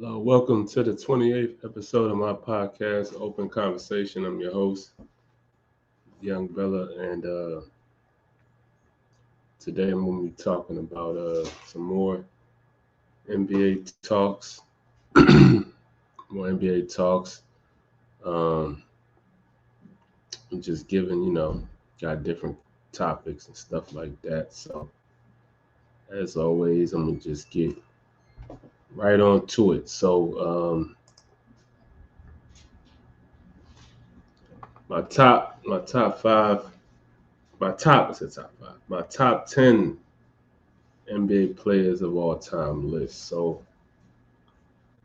Hello, welcome to the 28th episode of my podcast, Open Conversation. I'm your host, Young Bella, and today I'm going to be talking about some more NBA talks. More NBA talks. Um, I'm just giving, got different topics and stuff like that. So, as always, I'm going to just get right on to it. So, my top five, it's a top five. My top 10 NBA players of all time list. So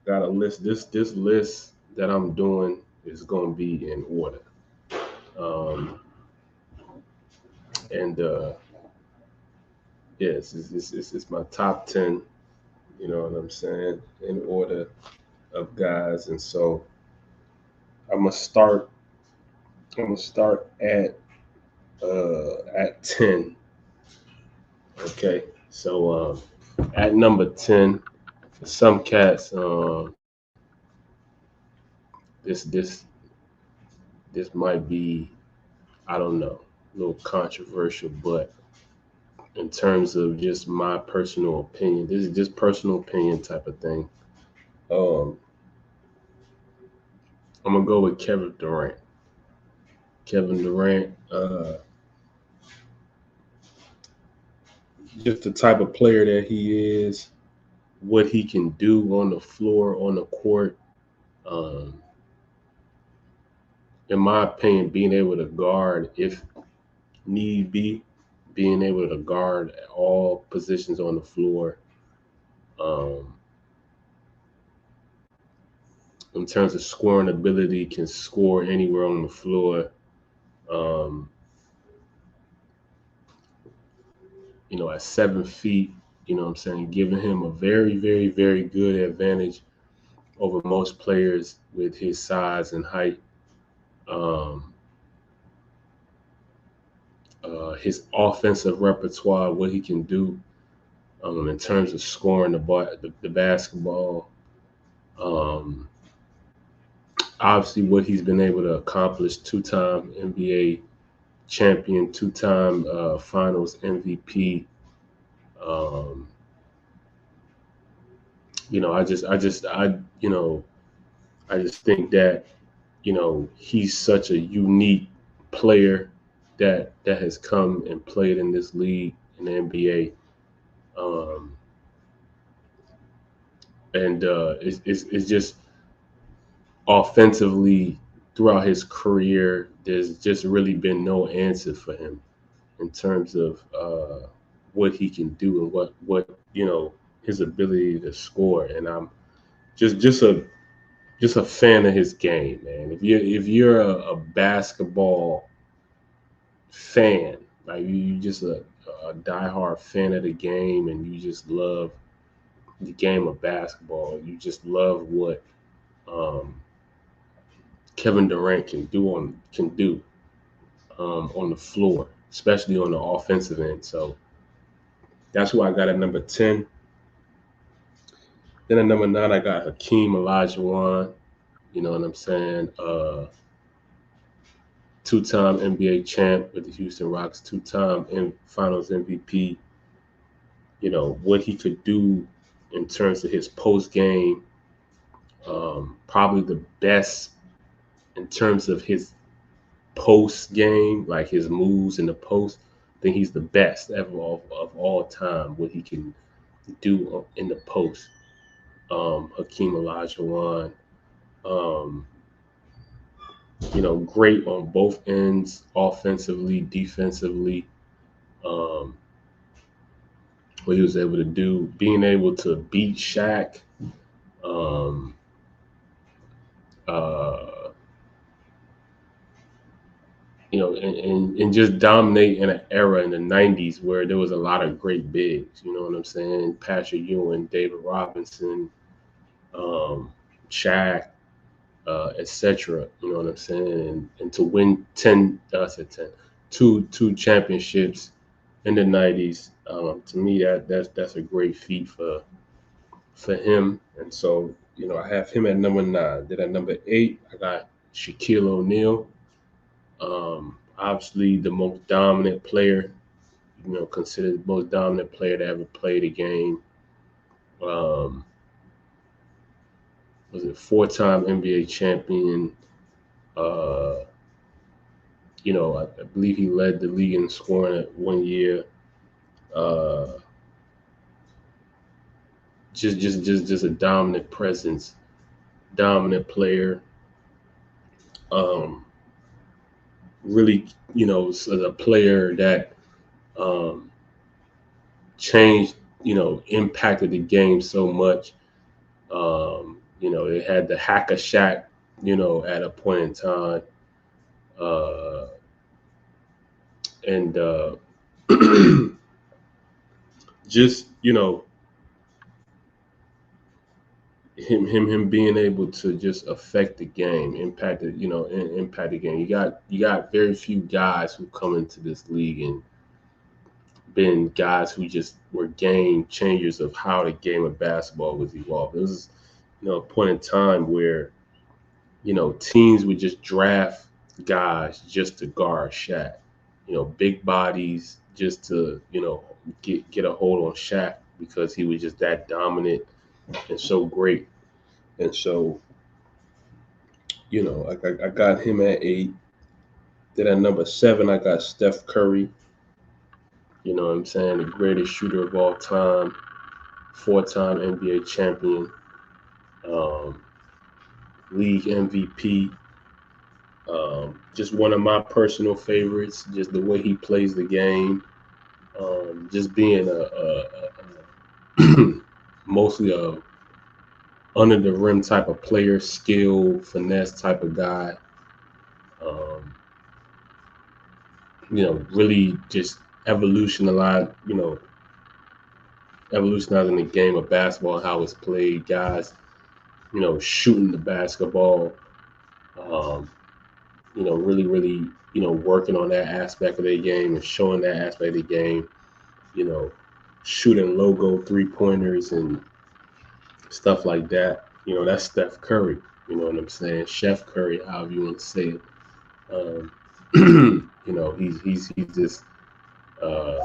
got a list. This list that I'm doing is going to be in order. Um, and yes, it's my top 10. You know what I'm saying? In order of guys. And so I'm gonna start. I'm gonna start at 10. Okay. So at number 10, for some cats, this this might be, I don't know, a little controversial, but in terms of just my personal opinion, this is just personal opinion type of thing. Um, I'm gonna go with Kevin Durant. Kevin Durant, just the type of player that he is, what he can do on the floor, on the court. Um, in my opinion, being able to guard if need be, being able to guard all positions on the floor. Um, in terms of scoring ability, can score anywhere on the floor. Um, at 7 feet, you know what I'm saying, giving him a very, very, very good advantage over most players with his size and height. Um, his offensive repertoire, what he can do in terms of scoring the basketball. Um, Obviously, what he's been able to accomplish, two-time NBA champion, two-time Finals MVP. Um, I just think that he's such a unique player that has come and played in this league in the NBA, and it's just offensively throughout his career. There's just really been no answer for him in terms of what he can do and what his ability to score. And I'm just just a fan of his game, man. If you're a basketball fan, like you just a diehard fan of the game, and you just love the game of basketball. You just love what um, Kevin Durant can do on the floor, especially on the offensive end. So that's who I got at number 10. Then at number 9, I got Hakeem Olajuwon. You know what I'm saying? Two-time NBA champ with the Houston Rockets, two-time Finals MVP. What he could do in terms of his post game, probably the best in terms of his post game, like his moves in the post. I think he's the best ever of all time. What he can do in the post, Hakeem Olajuwon. Um, great on both ends, offensively, defensively. Um, what he was able to do, being able to beat Shaq, um, uh, and just dominate in an era in the '90s where there was a lot of great bigs. You know what I'm saying? Patrick Ewing, David Robinson, um, Shaq, etc. You know what I'm saying? And to win 10, I said 10, two championships in the '90s. To me, that's a great feat for for him. And so, I have him at number 9. Then at number 8, I got Shaquille O'Neal. Obviously the most dominant player, considered the most dominant player to ever play the game. Um, was it 4-time NBA champion? Uh, I believe he led the league in scoring at one year. Uh, just a dominant presence, dominant player. Um, really, as a player that um, changed, impacted the game so much. They had the Hacker Shack, at a point in time. Uh, and just, him being able to just affect the game, impact the game. You got very few guys who come into this league and been guys who just were game changers of how the game of basketball was evolved. It was, a point in time where, teams would just draft guys just to guard Shaq. Big bodies just to, get a hold on Shaq because he was just that dominant and so great. And so, I got him at 8. Then at number 7, I got Steph Curry. You know what I'm saying? The greatest shooter of all time, 4-time NBA champion, um, league MVP. Just one of my personal favorites. Just the way he plays the game. Just being mostly a under the rim type of player, skill, finesse type of guy. Um, really just evolutionizing the game of basketball, how it's played. Guys, shooting the basketball. Um, really, really, working on that aspect of their game and showing that aspect of the game. Shooting logo 3-pointers and stuff like that. That's Steph Curry. You know what I'm saying? Chef Curry, however you want to say it. He's just uh,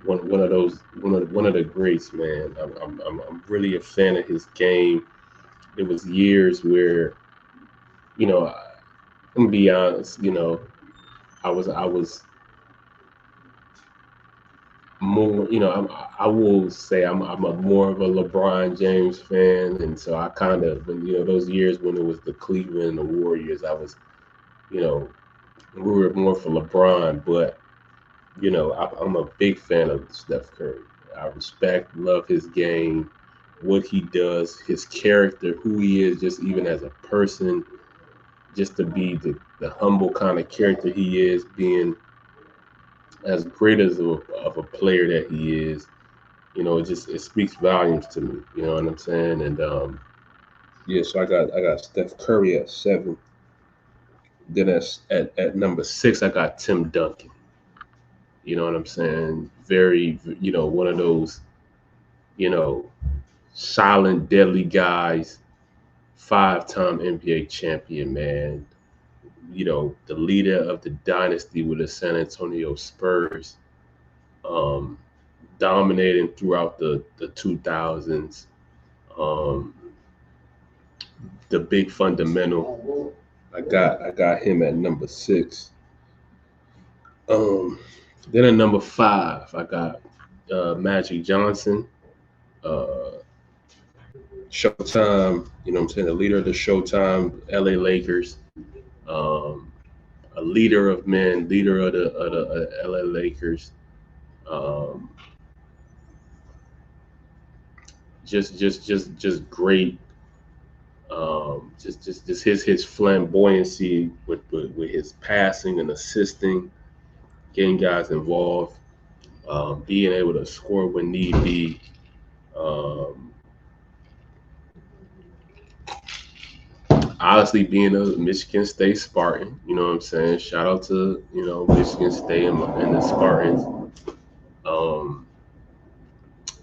one of the greats, man. I'm really a fan of his game. There was years where, I'm gonna be honest, I was more, I will say I'm a more of a LeBron James fan, and so I kind of, those years when it was the Cleveland and the Warriors, I was, you know, we were more for LeBron, but I'm a big fan of Steph Curry. I respect, love his game, what he does, his character, who he is, just even as a person, just to be the humble kind of character he is, being as great as of a player that he is. It speaks volumes to me. You know what I'm saying? And yeah, so I got Steph Curry at 7. Then at number 6, I got Tim Duncan. You know what I'm saying? Very, one of those, you know, silent, deadly guys. 5-time NBA champion, man. The leader of the dynasty with the San Antonio Spurs. Um, Dominating throughout the 2000s. Um, the big fundamental. I got him at number 6. Um, then at number 5, I got Magic Johnson, uh, Showtime. You know what I'm saying? The leader of the Showtime LA Lakers, um, a leader of men, leader of the LA Lakers. Um, just great. Just his flamboyancy with his passing and assisting, getting guys involved, being able to score when need be. Um, Honestly, being a Michigan State Spartan, you know what I'm saying? Shout out to Michigan State and the Spartans. Um,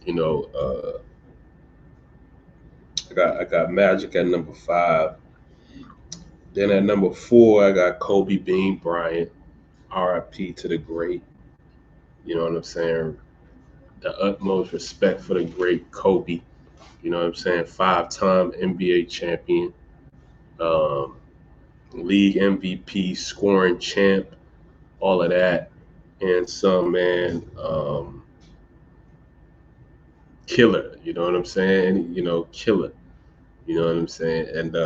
you know, uh, I got Magic at number 5. Then at number 4, I got Kobe Bean Bryant. R.I.P. to the great. You know what I'm saying? The utmost respect for the great Kobe. You know what I'm saying? 5-time NBA champion, um, league MVP, scoring champ, all of that, and some, man. Killer. You know what I'm saying? Killer. You know what I'm saying? And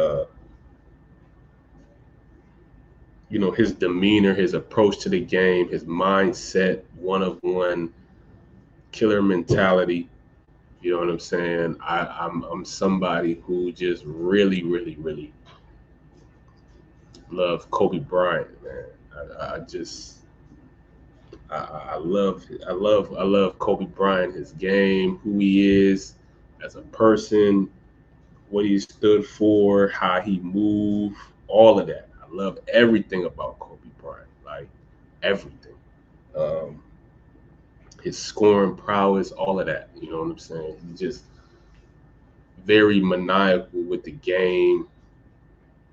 his demeanor, his approach to the game, his mindset, one of one, killer mentality. You know what I'm saying? I'm somebody who just really, really, really love Kobe Bryant, man. I love Kobe Bryant, his game, who he is as a person, what he stood for, how he moved, all of that. I love everything about Kobe Bryant, like everything. Um, his scoring prowess, all of that. You know what I'm saying? He's just very maniacal with the game.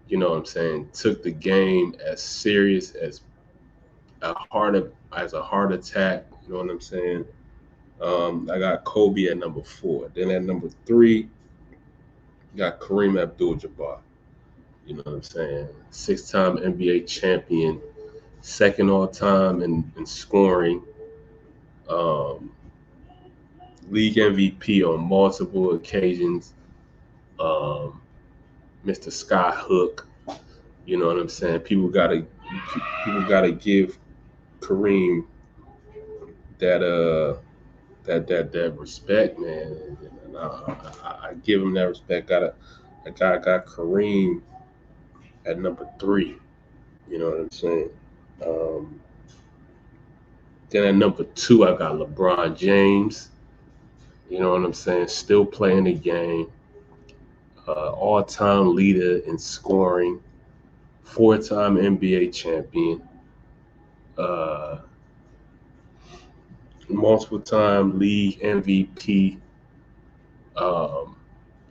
You know what I'm saying? Took the game as serious as a heart attack. You know what I'm saying? I got Kobe at number 4. Then at number 3, got Kareem Abdul-Jabbar. You know what I'm saying? 6-time NBA champion, second all time in scoring, um, league MVP on multiple occasions, Mr. Skyhook. You know what I'm saying? People gotta give Kareem that respect, man. And I give him that respect. I got Kareem at number 3. You know what I'm saying? Um, then at number 2, I got LeBron James. You know what I'm saying? Still playing the game. All-time leader in scoring. 4-time NBA champion. Uh, Multiple-time league MVP. Um,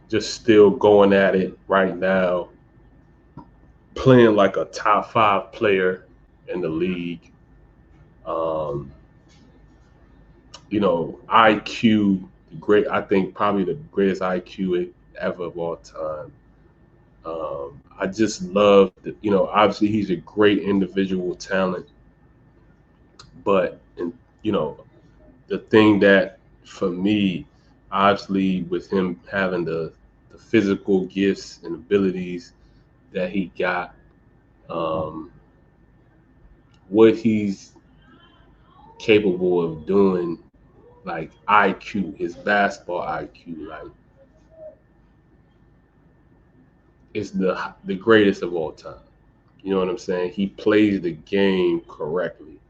just still going at it right now. Playing like a top 5 player in the league. Um, IQ, great. I think probably the greatest IQ ever of all time. I just love that. Obviously he's a great individual talent, but the thing that for me, obviously with him having the physical gifts and abilities that he got, um, what he's capable of doing, like IQ, his basketball IQ, like it's the greatest of all time. You know what I'm saying? He plays the game correctly.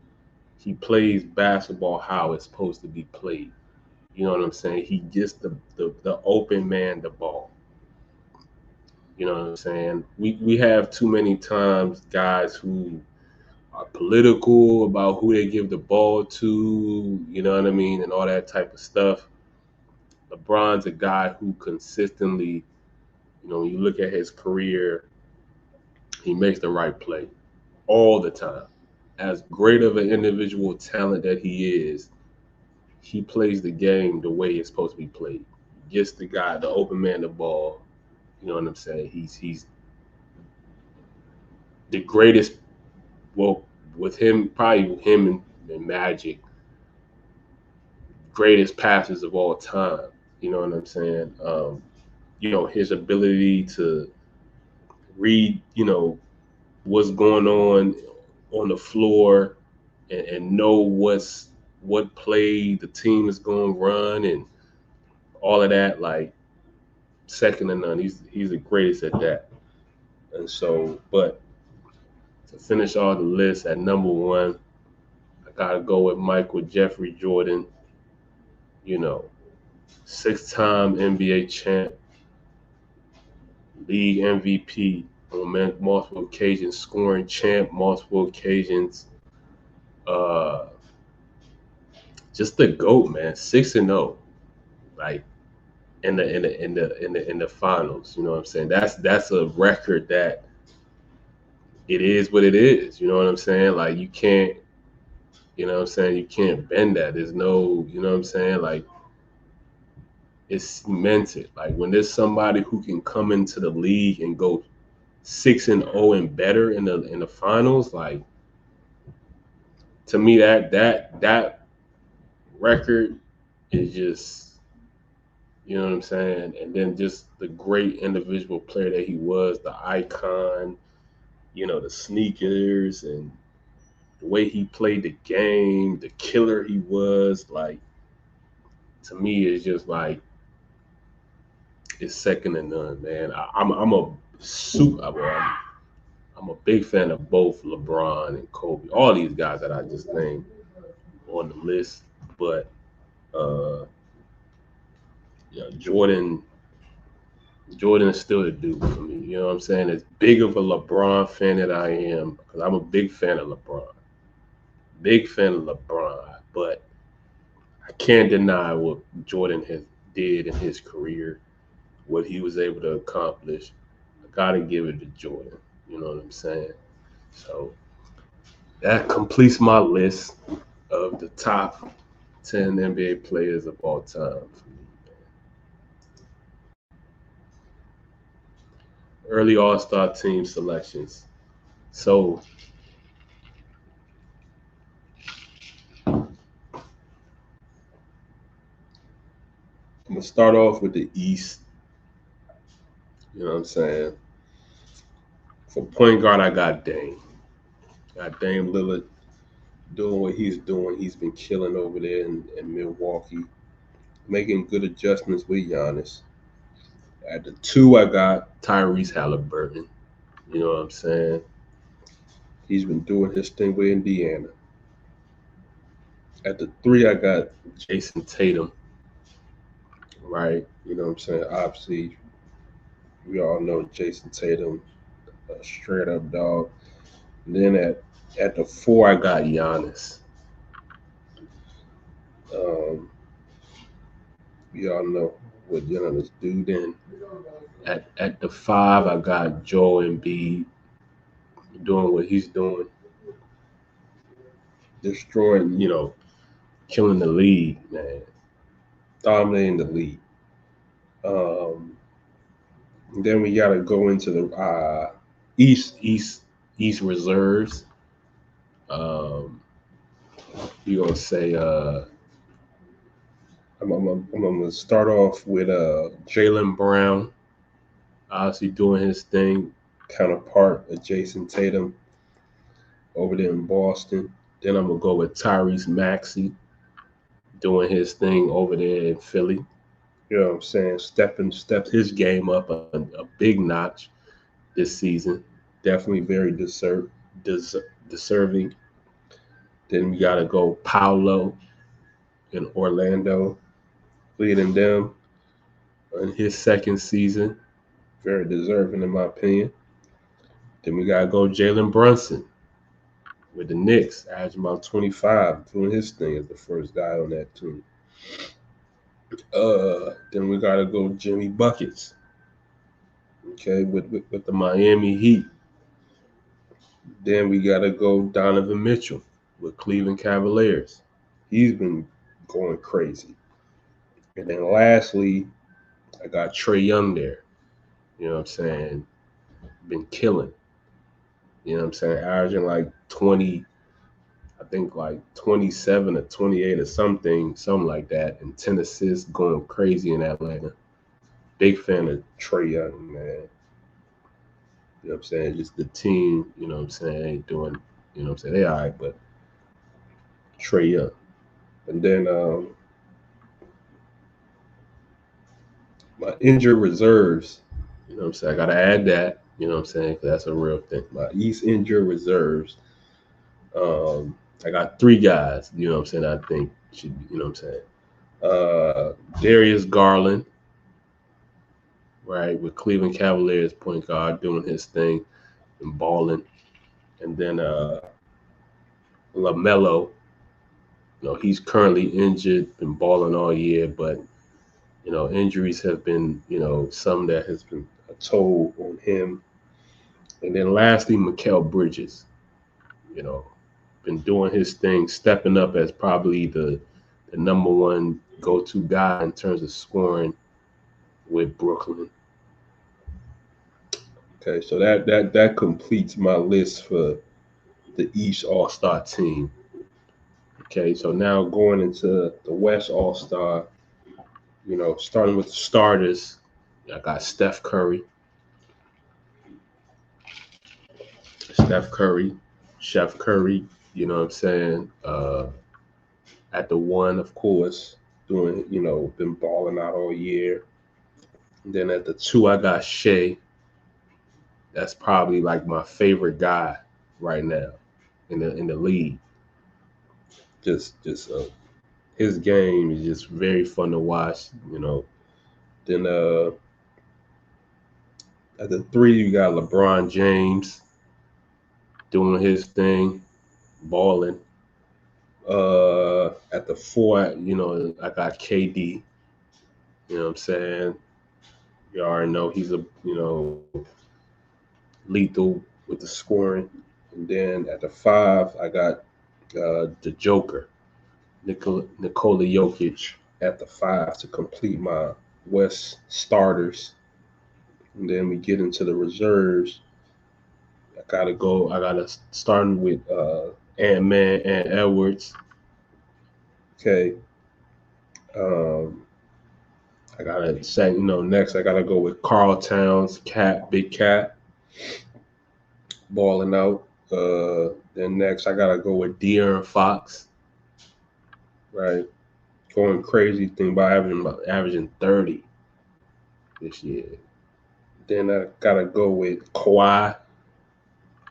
He plays basketball how it's supposed to be played. You know what I'm saying? He gets the open man the ball. You know what I'm saying? We have too many times guys who are political about who they give the ball to, you know what I mean, and all that type of stuff. LeBron's a guy who consistently, when you look at his career, he makes the right play all the time. As great of an individual talent that he is, he plays the game the way it's supposed to be played. Gets the guy, the open man, the ball. You know what I'm saying? He's the greatest. Well, with him, probably him and Magic, greatest passes of all time. You know what I'm saying? His ability to read, what's going on the floor, and know what play the team is going to run and all of that. Like second to none. He's the greatest at that. And so, but to finish all the list at number 1, I gotta go with Michael Jeffrey Jordan. 6-time NBA champ, league MVP on multiple occasions, scoring champ multiple occasions. Just the GOAT, man. 6-0. Like in the finals. You know what I'm saying? That's a record that it is what it is. You know what I'm saying? Like you can't, you know what I'm saying? You can't bend that. There's no, you know what I'm saying? Like it's cemented. Like when there's somebody who can come into the league and go 6-0 and better in the finals, like to me that record is just, you know what I'm saying? And then just the great individual player that he was, the icon, you know, the sneakers and the way he played the game, the killer he was, like to me it's just like it's second to none, man. I'm a super I'm a big fan of both LeBron and Kobe. All these guys that I just named on the list, but uh, yeah, Jordan is still the dude for me. You know what I'm saying? As big of a LeBron fan that I am, because I'm a big fan of LeBron, big fan of LeBron, but I can't deny what Jordan has did in his career, what he was able to accomplish. I gotta give it to Jordan. You know what I'm saying? So that completes my list of the top 10 NBA players of all time. Early All-Star team selections. So I'm gonna start off with the East. You know what I'm saying? For point guard, I got Dame. Got Dame Lillard doing what he's doing. He's been killing over there in Milwaukee, making good adjustments with Giannis. At the two, I got Tyrese Halliburton. You know what I'm saying? He's been doing his thing with Indiana. At the three, I got Jason Tatum. Right? You know what I'm saying? Obviously, we all know Jason Tatum, a straight up dog. And then at the four, I got Giannis. Um, we all know what Giannis do. Then at the five, I got Joel Embiid doing what he's doing, destroying, you know, killing the league, man, dominating the league. Um, then we got to go into the East reserves. Um, you gonna say I'm gonna start off with Jaylen Brown, obviously doing his thing, counterpart of Jason Tatum over there in Boston. Then I'm gonna go with Tyrese Maxey doing his thing over there in Philly. You know what I'm saying? Stepped his game up a big notch this season. Definitely very deserving. Then we gotta go Paolo in Orlando, leading them in his second season. Very deserving in my opinion. Then we gotta go Jalen Brunson with the Knicks, averaging about 25, doing his thing as the first guy on that team. Then we gotta go Jimmy Buckets, okay, with the Miami Heat. Then we gotta go Donovan Mitchell with Cleveland Cavaliers. He's been going crazy. And then lastly, I got Trae Young there. You know what I'm saying? Been killing. You know what I'm saying? Averaging like 20, I think like 27 or 28 or something like that, and 10 assists, going crazy in Atlanta. Big fan of Trae Young, man. You know what I'm saying? Just the team, you know what I'm saying, ain't doing, you know what I'm saying, they all right, but Trae Young. And then my injured reserves, you know what I'm saying, I got to add that, you know what I'm saying, because that's a real thing. My East injured reserves, I got three guys, you know what I'm saying, I think should be, you know what I'm saying. Darius Garland, right, with Cleveland Cavaliers point guard doing his thing and balling. And then LaMelo, you know, he's currently injured, been balling all year, but Injuries have been, some that has been a toll on him. And then lastly, Mikal Bridges, you know, been doing his thing, stepping up as probably the number one go-to guy in terms of scoring with Brooklyn. Okay, so that completes my list for the East All-Star team. Okay, so now going into the West All-Star, starting with the starters, I got Steph Curry, Chef Curry, you know what I'm saying? At the one, of course, doing, been balling out all year. And then at the two, I got Shea. That's probably like my favorite guy right now in the league. Just his game is just very fun to watch. Then at the three, you got LeBron James doing his thing, balling. At the four, I got KD. You know what I'm saying? You already know he's lethal with the scoring. And then at the five, I got the Joker, Nikola Jokic at the five to complete my West starters. And then we get into the reserves. I gotta start with Ant-Man and Edwards. Okay. I gotta say, next I gotta go with Carl Towns, Big Cat, balling out. Then next I gotta go with De'Aaron Fox, right? Going crazy thing by averaging 30 this year. Then I gotta go with Kawhi,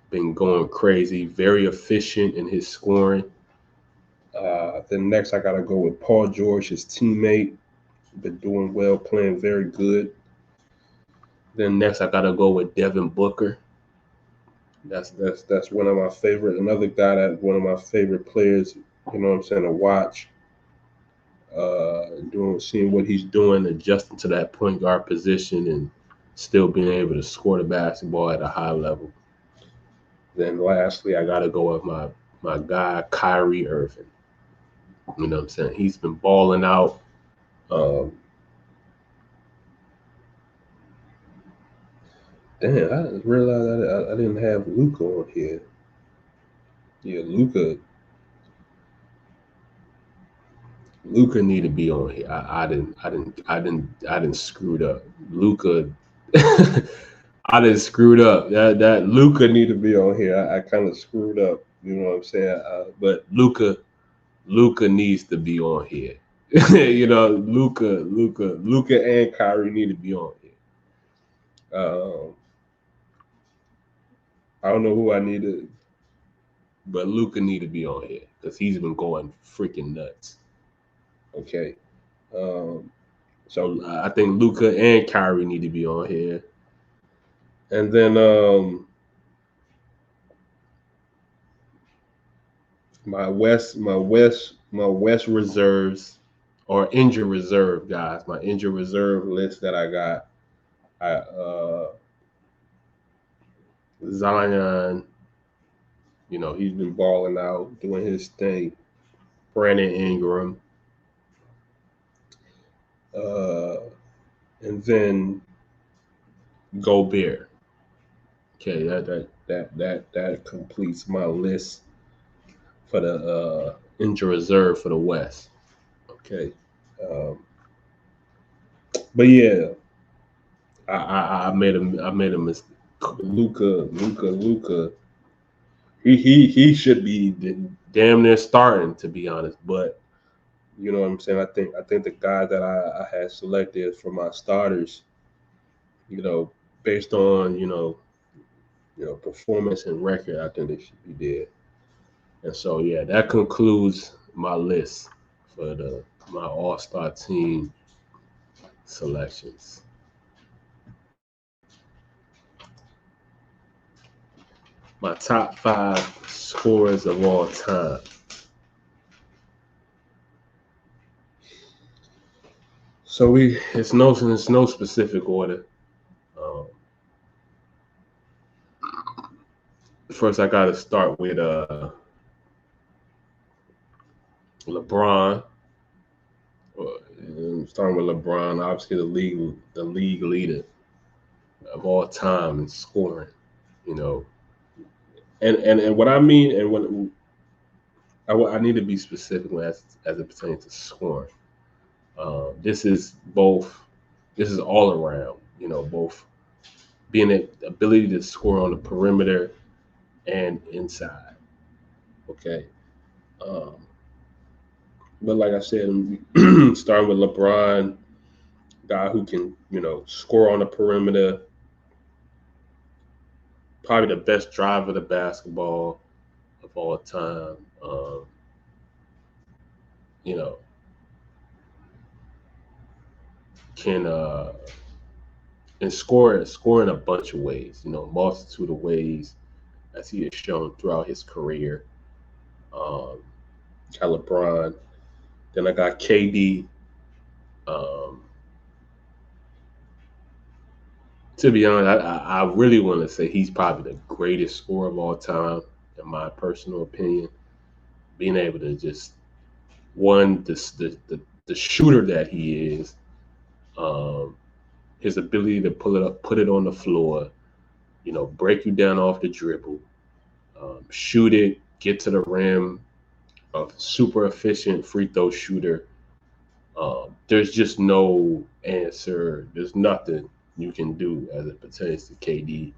been going crazy, very efficient in his scoring. Then next I gotta go with Paul George, his teammate, been doing well, playing very good. Then next I gotta go with Devin Booker. That's one of my favorite. Another guy that one of my favorite players. You know what I'm saying, to watch. Seeing what he's doing, adjusting to that point guard position, and still being able to score the basketball at a high level. Then lastly, I gotta go with my guy Kyrie Irving. You know what I'm saying? He's been balling out. Damn, I didn't realize I didn't have Luka on here. Yeah, Luka need to be on here. I didn't screwed up. Luka, I didn't screwed up. That Luka need to be on here. I kind of screwed up. You know what I'm saying? But Luka needs to be on here. Luka and Kyrie need to be on here. I don't know who I needed, but Luka need to be on here because he's been going freaking nuts. Okay. So I think Luka and Kyrie need to be on here. And then my West reserves or injured reserve guys. My injured reserve list that I got. Zion, he's been balling out, doing his thing. Brandon Ingram. And then Gobert. Okay, that completes my list for the injured reserve for the West. Okay, but yeah, I made a mistake. Luka. He should be damn near starting, to be honest. But you know what I'm saying. I think the guy that I had selected for my starters, based on performance and record, I think they should be there. And so yeah, that concludes my list for my All-Star team selections. My top 5 scorers of all time. So it's no specific order. Um, First, I got to start with LeBron. Starting with LeBron, obviously the league leader of all time in scoring. You know, and what I mean, and when I need to be specific as it pertains to scoring. This is both. This is all around. You know, both being the ability to score on the perimeter and inside. Okay. Um, but like I said, starting with LeBron, guy who can score on the perimeter, probably the best driver of the basketball of all time. You know, can and score in a bunch of ways. You know, multitude of ways as he has shown throughout his career. Um, got LeBron. Then I got KD. Um, to be honest, I really want to say he's probably the greatest scorer of all time, in my personal opinion. Being able to just the shooter that he is, um, his ability to pull it up, put it on the floor, break you down off the dribble, shoot it, get to the rim, a super efficient free throw shooter. There's just no answer. There's nothing you can do as it pertains to KD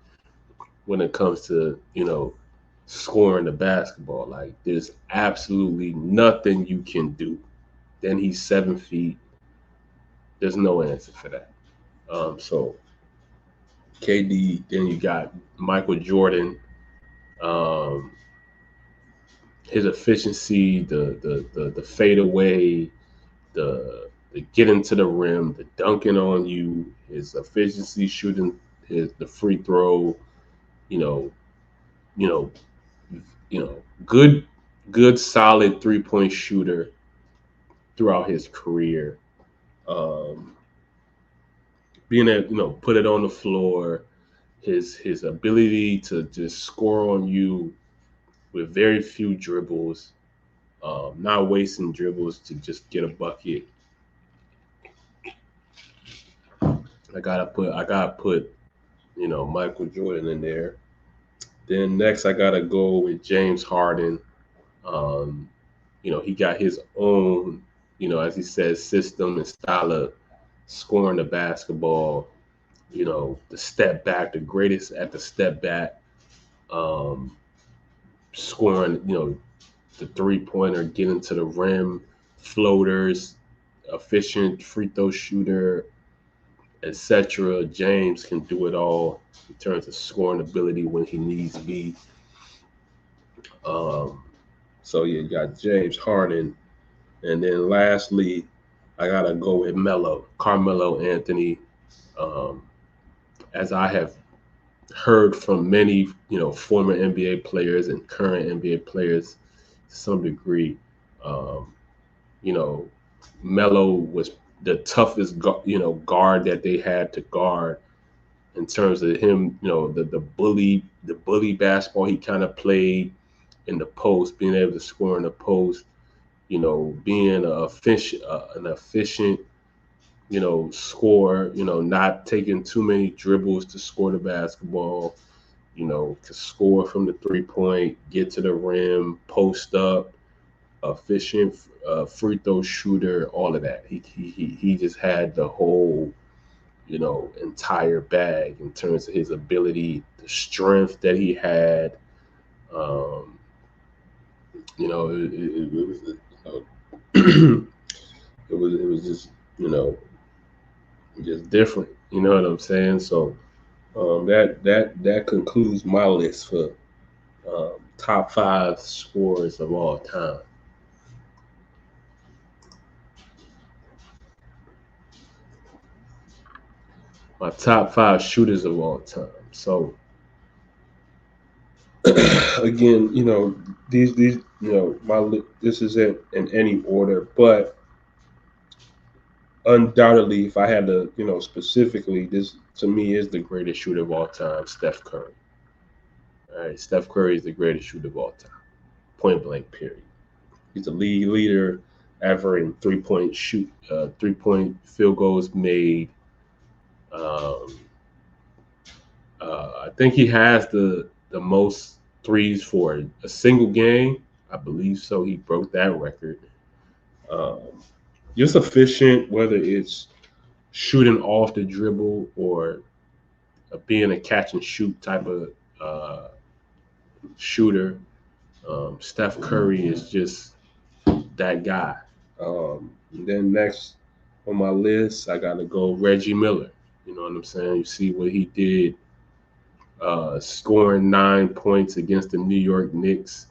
when it comes to scoring the basketball. Like there's absolutely nothing you can do. Then he's 7 feet. There's no answer for that. So KD. Then you got Michael Jordan. Um, his efficiency, the fadeaway, the getting to the rim, the dunking on you, his efficiency shooting the free throw, you know, you know, good solid 3-point shooter throughout his career. Um, Being able put it on the floor, his ability to just score on you with very few dribbles, not wasting dribbles to just get a bucket. I gotta put Michael Jordan in there. Then next I gotta go with James Harden. Um, he got his own, as he says, system and style of scoring the basketball. The step back, the greatest at the step back, um, scoring, the 3-pointer, getting to the rim, floaters, efficient free throw shooter, etc. James can do it all in terms of scoring ability when he needs to be. Um, so you got James Harden, and then lastly, I gotta go with Carmelo Anthony. Um, as I have heard from many, former NBA players and current NBA players to some degree, um, you know, Melo was the toughest, guard that they had to guard in terms of him, the bully basketball he kind of played in the post, being able to score in the post, being an efficient, scorer, not taking too many dribbles to score the basketball, to score from the 3-point, get to the rim, post up, efficient free throw shooter, all of that. He just had the whole, entire bag in terms of his ability, the strength that he had. Um, it was, it was just, just different. You know what I'm saying? So that concludes my list for top 5 scorers of all time. My top 5 shooters of all time. So again, these this isn't in any order, but undoubtedly, if I had to, specifically, this to me is the greatest shooter of all time, Steph Curry. All right, Steph Curry is the greatest shooter of all time, point blank. Period. He's the league leader ever in 3-point field goals made. Um, I think he has the most threes for a single game. I believe so. He broke that record. Um, just efficient, whether it's shooting off the dribble or being a catch and shoot type of uh, shooter. Steph Curry is just that guy. Then next on my list, I got to go Reggie Miller. You know what I'm saying? You see what he did, scoring 9 points against the New York Knicks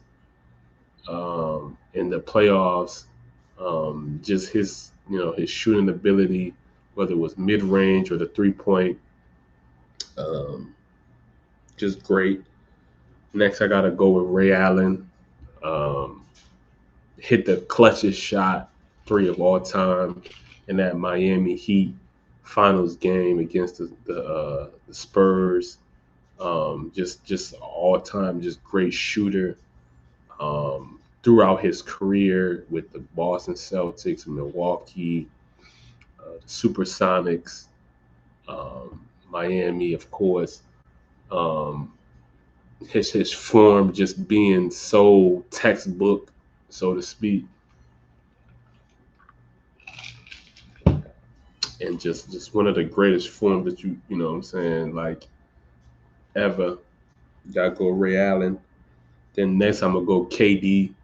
in the playoffs. Just his shooting ability, whether it was mid range or the 3 point, um, just great. Next, I got to go with Ray Allen. Um, Hit the clutchest shot, three of all time, in that Miami Heat finals game against the Spurs. Just all time, just great shooter. Throughout his career with the Boston Celtics, Milwaukee, the Supersonics, Miami, of course. Um, his form just being so textbook, so to speak, and just one of the greatest forms that you know what I'm saying, like ever. Gotta go Ray Allen. Then next I'm gonna go KD.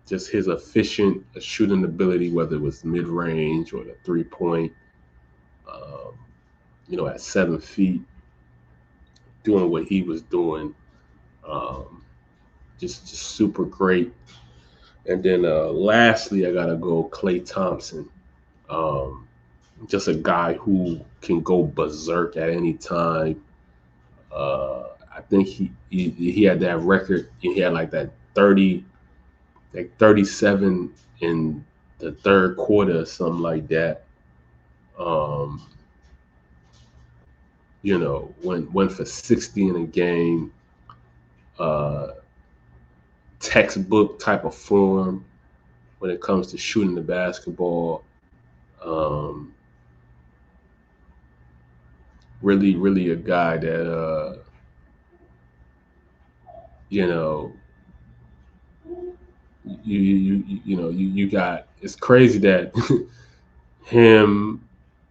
Just his efficient shooting ability, whether it was mid range or the 3 point. Um, at 7 feet, doing what he was doing, um, just super great. And then lastly, I gotta go Klay Thompson. Um, just a guy who can go berserk at any time. I think he had that record. He had like that 30, like 37 in the third quarter, or something like that. Um, went for 60 in a game. Uh, Textbook type of form when it comes to shooting the basketball. Um, really, really a guy that you know you got. It's crazy that him,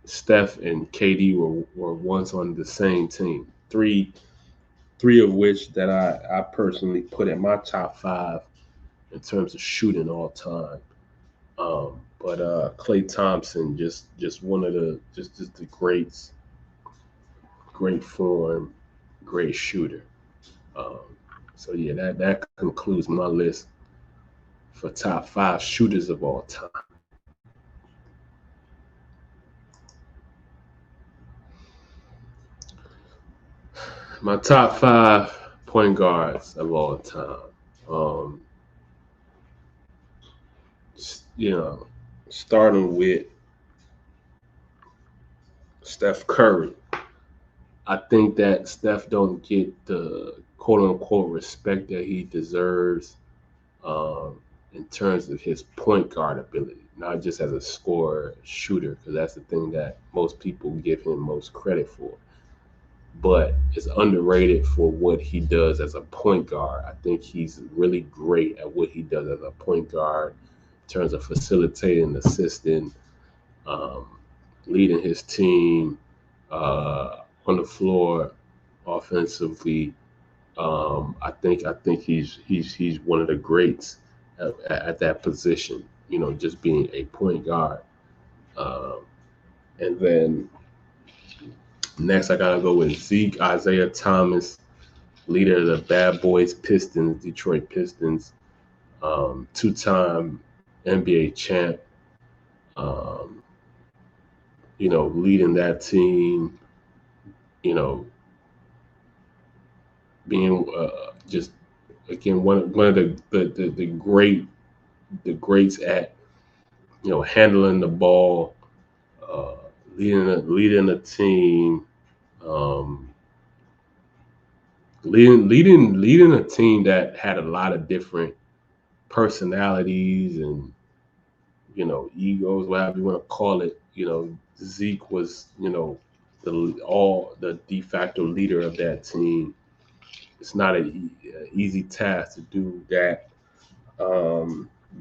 Steph, and KD were once on the same team. Three of which that I personally put in my top five in terms of shooting all time. But Klay Thompson, just one of the just the greats, great form, great shooter. Um, so yeah, that concludes my list for top five shooters of all time. My top five point guards of all time. Um, you know, starting with Steph Curry. I think that Steph don't get the quote unquote respect that he deserves, um, in terms of his point guard ability, not just as a scorer shooter, because that's the thing that most people give him most credit for. But it's underrated for what he does as a point guard. I think he's really great at what he does as a point guard in terms of facilitating, assisting, um, leading his team on the floor offensively. I think he's one of the greats at that position. Just being a point guard. Um, and then next, I gotta go with Zeke Isaiah Thomas, leader of the Bad Boys Pistons, Detroit Pistons, two-time NBA champ. Um, leading that team. You know, being just again one of the greats at handling the ball, uh, leading a team, um, leading a team that had a lot of different personalities and egos, whatever you want to call it. Zeke was the de facto leader of that team. It's not an easy task to do that.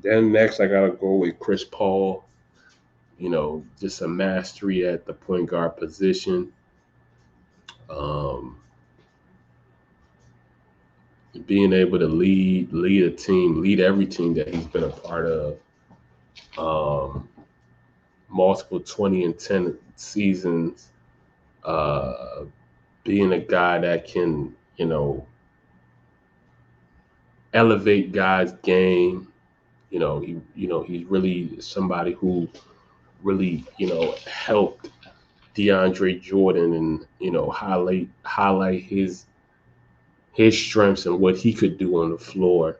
Then next, I gotta go with Chris Paul. Just a mastery at the point guard position. Um, Being able to lead a team, lead every team that he's been a part of. Um, Multiple 20-10 seasons. Uh, Being a guy that can, elevate guys' game. He's really somebody who really, helped DeAndre Jordan and highlight his strengths and what he could do on the floor,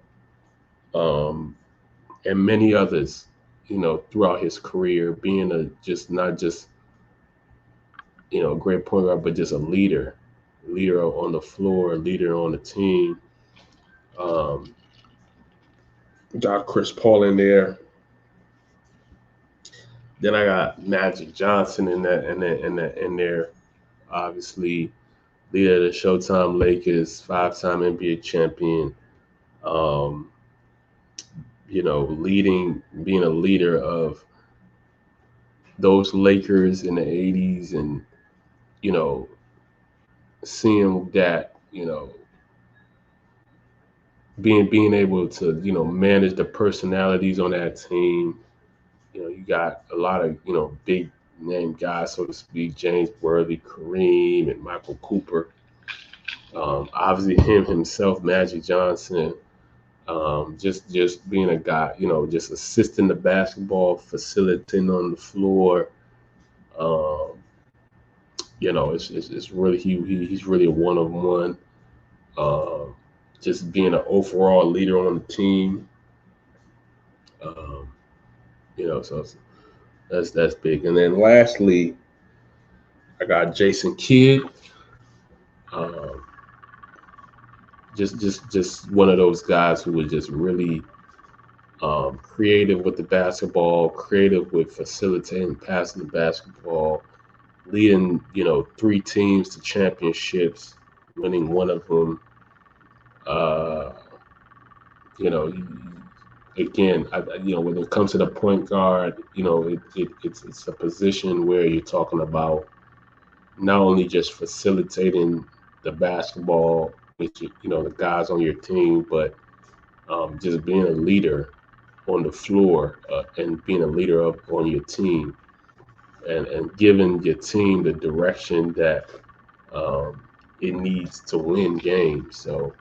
um, and many others, throughout his career, being not just a great point guard, but just a leader on the floor, leader on the team. Um, got Chris Paul in there. Then I got Magic Johnson in there. Obviously, leader of the Showtime Lakers, 5-time NBA champion. Um, being a leader of those Lakers in the 80s, and seeing that, being able to manage the personalities on that team. You got a lot of big name guys, so to speak: James Worthy, Kareem, and Michael Cooper. Obviously, him himself, Magic Johnson. Just being a guy, just assisting the basketball, facilitating on the floor. Um, it's really he's really a one of one. Um, just being an overall leader on the team. Um, so that's big. And then lastly, I got Jason Kidd. Um, just one of those guys who was just really creative with the basketball, creative with facilitating, passing the basketball, leading 3 teams to championships, winning one of them. Uh, you know, Again, when it comes to the point guard, it's a position where you're talking about not only just facilitating the basketball with the guys on your team, but just being a leader on the floor, and being a leader on your team, and giving your team the direction that um, it needs to win games. So,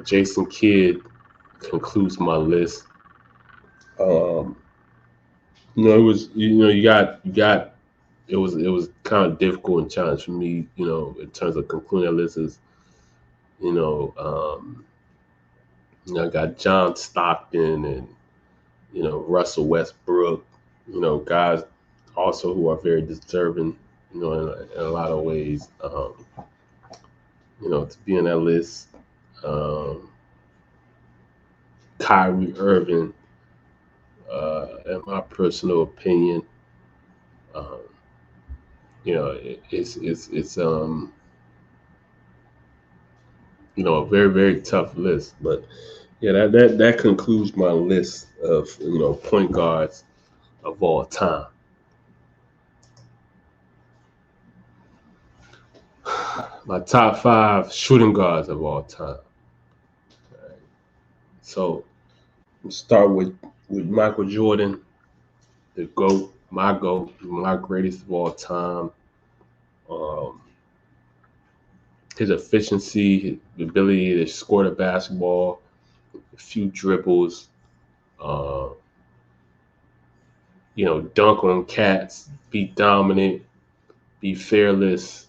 Jason Kidd concludes my list. Um, it was you got it was kind of difficult and challenge for me, in terms of concluding that list. Is you know um, I got John Stockton and Russell Westbrook, guys also who are very deserving, in a lot of ways, to be in that list. Um, Kyrie Irving, in my personal opinion, um, it's a very, very tough list. But yeah, that concludes my list of point guards of all time. My top 5 shooting guards of all time. So we'll start with Michael Jordan, the GOAT, my greatest of all time. Um, his efficiency, his ability to score the basketball, a few dribbles, uh, dunk on cats, be dominant, be fearless,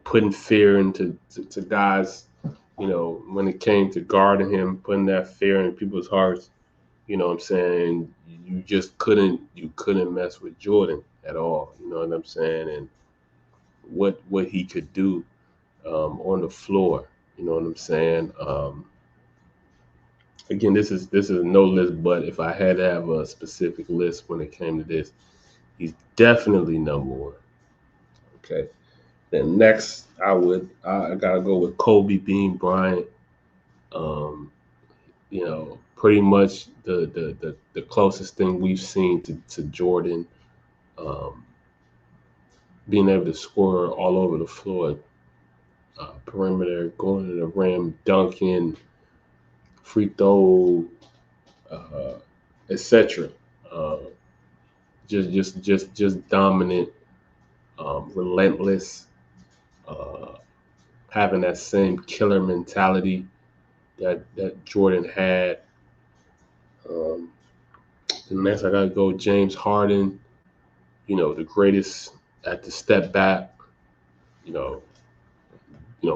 putting fear into to guys, when it came to guarding him, putting that fear in people's hearts, you know what I'm saying? You couldn't mess with Jordan at all. You know what I'm saying? And what he could do on the floor. You know what I'm saying? Again, this is no list, but if I had to have a specific list when it came to this, he's definitely number one. Okay. Then next, I gotta go with Kobe Bean Bryant. Um, pretty much the closest thing we've seen to Jordan, um, being able to score all over the floor, perimeter, going to the rim, dunking, free throw, uh, etc. Uh, just dominant, relentless, uh, having that same killer mentality that Jordan had. Um, and next, I gotta go James Harden. The greatest at the step back. You know,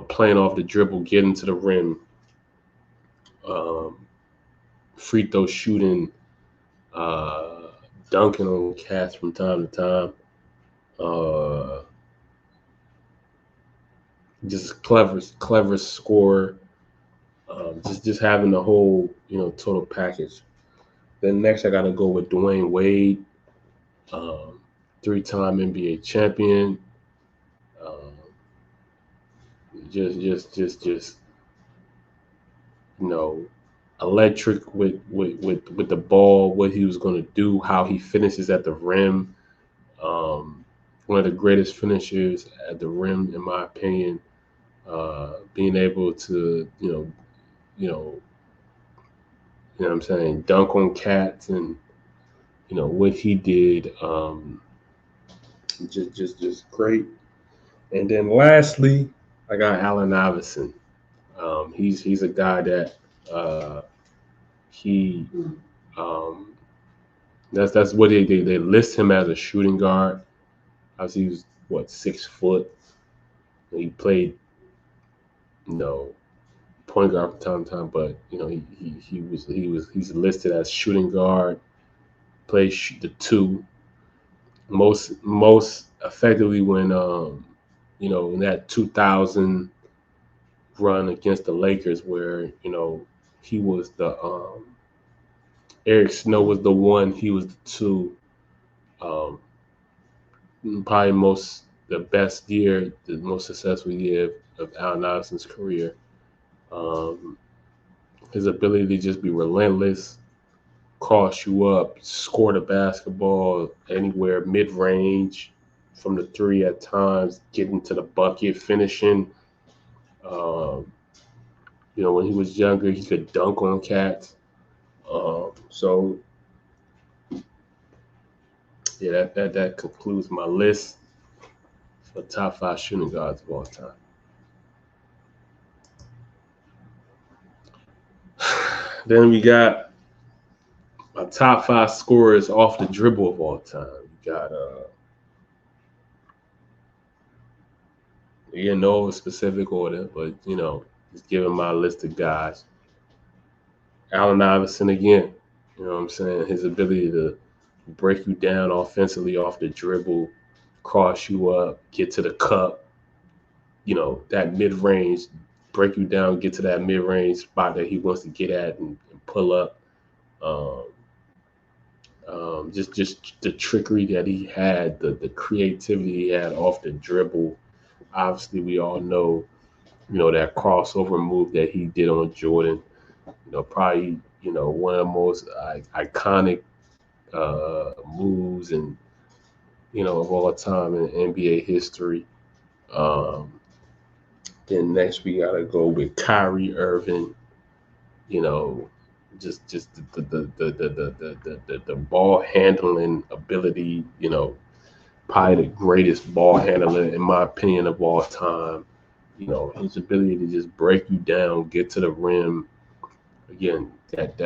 playing off the dribble, getting to the rim, um, free throw shooting, uh, dunking on cats from time to time. Uh, just clever scorer. Just having the whole total package. Then next I gotta go with Dwayne Wade, um, three-time NBA champion. Um, just you know electric with the ball, what he was gonna do, how he finishes at the rim. Um, One of the greatest finishers at the rim, in my opinion. Being able to you know what I'm saying, dunk on cats and what he did, just great. And then lastly, I got Allen Iverson. He's a guy that he um, that's what they list him as, a shooting guard. Obviously, he was what, 6 foot. He played you know point guard from time to time, but he's listed as shooting guard. Plays the two most effectively when in that 2000 run against the Lakers, where he was the Eric Snow was the one, he was the two. Um, Probably the best year, the most successful year of Allen Iverson's career. Um, his ability to just be relentless, cross you up, score the basketball anywhere mid range, from the three at times, getting to the bucket, finishing. Um, when he was younger, he could dunk on cats. So yeah, that concludes my list for top 5 shooting guards of all time. Then we got my top 5 scorers off the dribble of all time. We got no specific order, but just giving my list of guys. Allen Iverson again. You know what I'm saying? His ability to break you down offensively off the dribble, cross you up, get to the cup, that mid range, break you down, get to that mid range spot that he wants to get at and pull up. Um, just the trickery that he had, the creativity he had off the dribble. Obviously, we all know, that crossover move that he did on Jordan. Probably, one of the most iconic moves and of all time in NBA history. Um, then next we gotta go with Kyrie Irving. You know, just the ball handling ability. Probably the greatest ball handler in my opinion of all time. His ability to just break you down, get to the rim. Again, that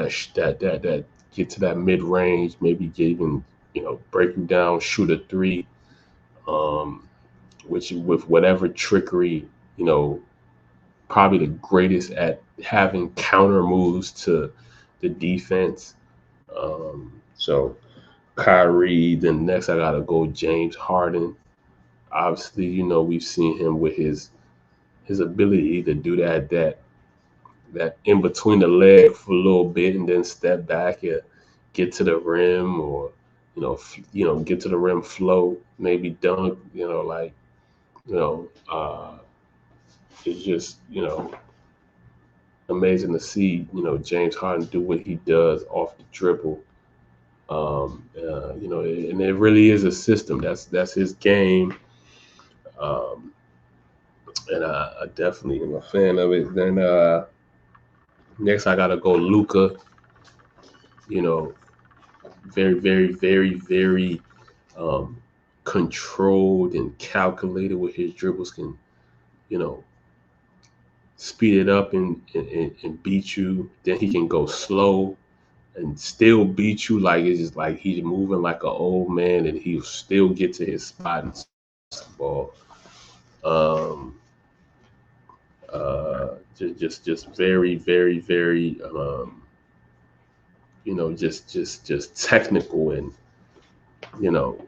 get to that mid range, maybe get even break you down, shoot a three, which with whatever trickery, you know probably the greatest at having counter moves to the defense. So Kyrie. Then next, I gotta go James Harden. Obviously, we've seen him with his ability to do that in between the leg for a little bit and then step back and get to the rim, or get to the rim, float, maybe dunk. You know, uh, it's just amazing to see James Harden do what he does off the dribble. And it really is a system. That's his game. Um, and I definitely am a fan of it. Then next, I gotta go Luka. You know, very, very, very, very um, controlled and calculated with his dribbles. Can you know speed it up and beat you. Then he can go slow and still beat you. Like it's just like he's moving like an old man, and he'll still get to his spot in basketball. Um, just very, very, very, just technical, and you know,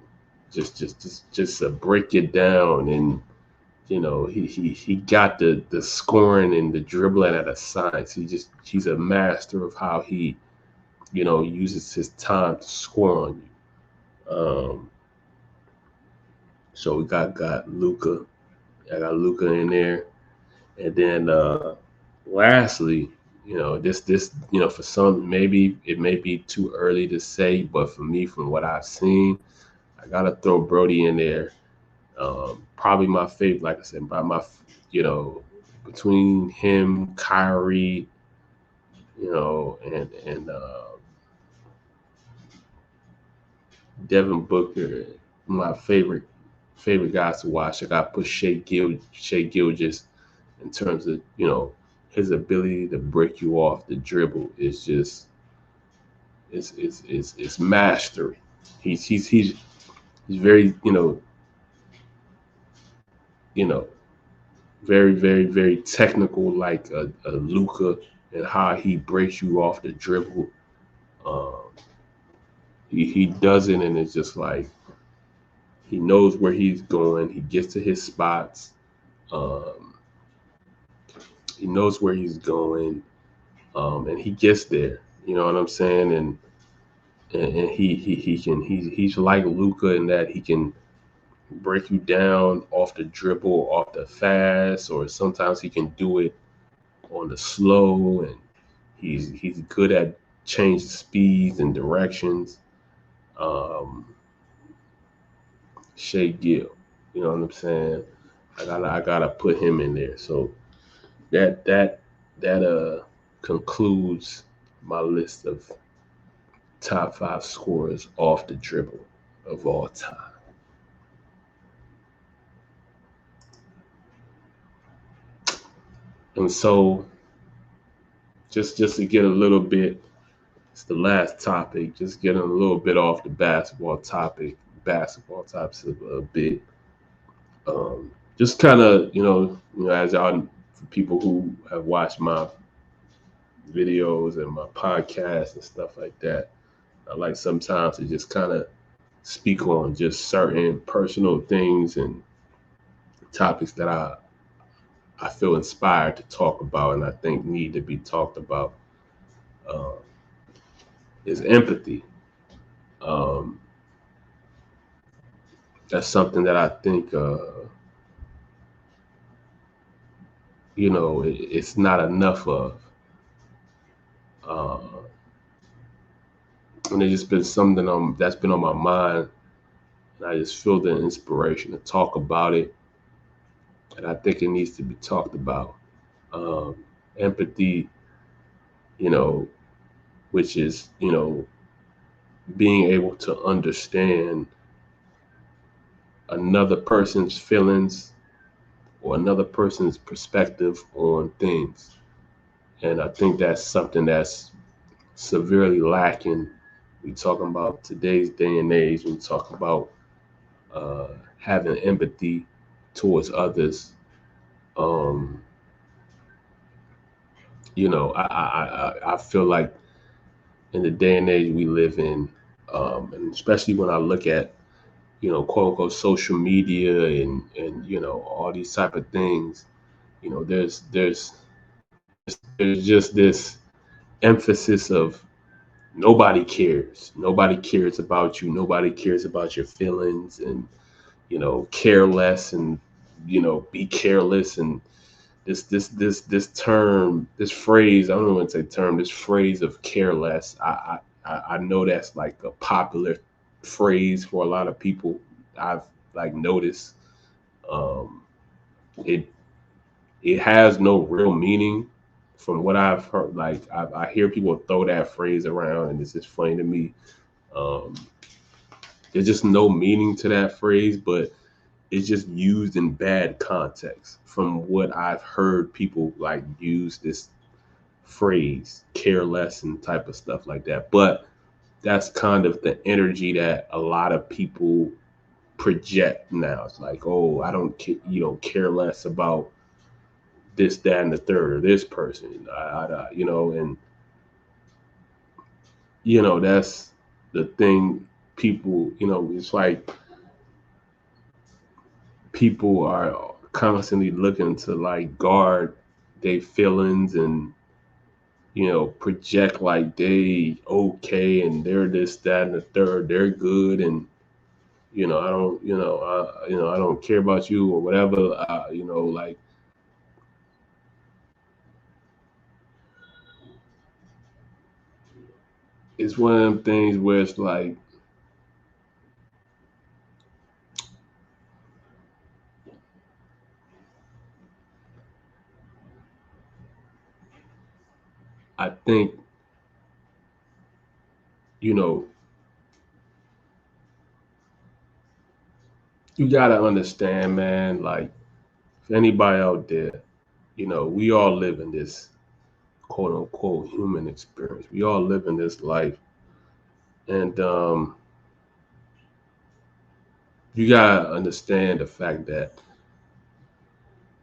just break it down. And he got the scoring and the dribbling at a science. He's a master of how he uses his time to score on you. So we got Luka. I got Luka in there. And then lastly, this for some, maybe it may be too early to say, but for me, from what I've seen, I gotta throw Brody in there. Probably my favorite, like I said, by my you know between him, Kyrie, and Devin Booker, my favorite guys to watch. I got to put Shea Gilgis, in terms of his ability to break you off the dribble is just it's mastery. He's very you know very, very, very technical, like a Luca, and how he breaks you off the dribble. Um, he does it, and it's just like he knows where he's going. He gets to his spots. Um, he knows where he's going, and he gets there. You know what I'm saying? And he's like Luca in that he can break you down off the dribble, off the fast, or sometimes he can do it on the slow, and he's good at changing speeds and directions. Um, Shea Gill, you know what I'm saying? I gotta put him in there. So that concludes my list of top 5 scorers off the dribble of all time. And so just to get a little bit, it's the last topic, just getting a little bit off the basketball topics a bit. Just kind of, as y'all, for people who have watched my videos and my podcasts and stuff like that, I like sometimes to just kind of speak on just certain personal things and topics that I feel inspired to talk about, and I think need to be talked about. Uh, is empathy. Um, that's something that I think, it's not enough of. Uh, and it's just been something that's been on my mind, and I just feel the inspiration to talk about it, and I think it needs to be talked about. Um, Empathy, you know, which is, being able to understand another person's feelings or another person's perspective on things. And I think that's something that's severely lacking. We talking about today's day and age. We talk about having empathy towards others. Um, I feel like in the day and age we live in, and especially when I look at, quote unquote social media and all these type of things, there's just this emphasis of nobody cares. Nobody cares about you. Nobody cares about your feelings, and care less, and be careless. And this term, this phrase, I don't want to say term, this phrase of careless. I know that's like a popular phrase for a lot of people. I've like noticed, um, it it has no real meaning from what I've heard. Like I hear people throw that phrase around, and it's just funny to me. Um, there's just no meaning to that phrase, but it's just used in bad context. From what I've heard, people like use this phrase, care less, and type of stuff like that. But that's kind of the energy that a lot of people project now. It's like, oh, I don't, care less about this, that, and the third, or this person. And that's the thing. People, it's like people are constantly looking to like guard their feelings and project like they okay and they're this, that, and the third, they're good, and I don't, I don't care about you or whatever. Like it's one of them things where it's like I think you know you gotta understand, man. Like if anybody out there, we all live in this quote unquote human experience. We all live in this life, and you gotta understand the fact that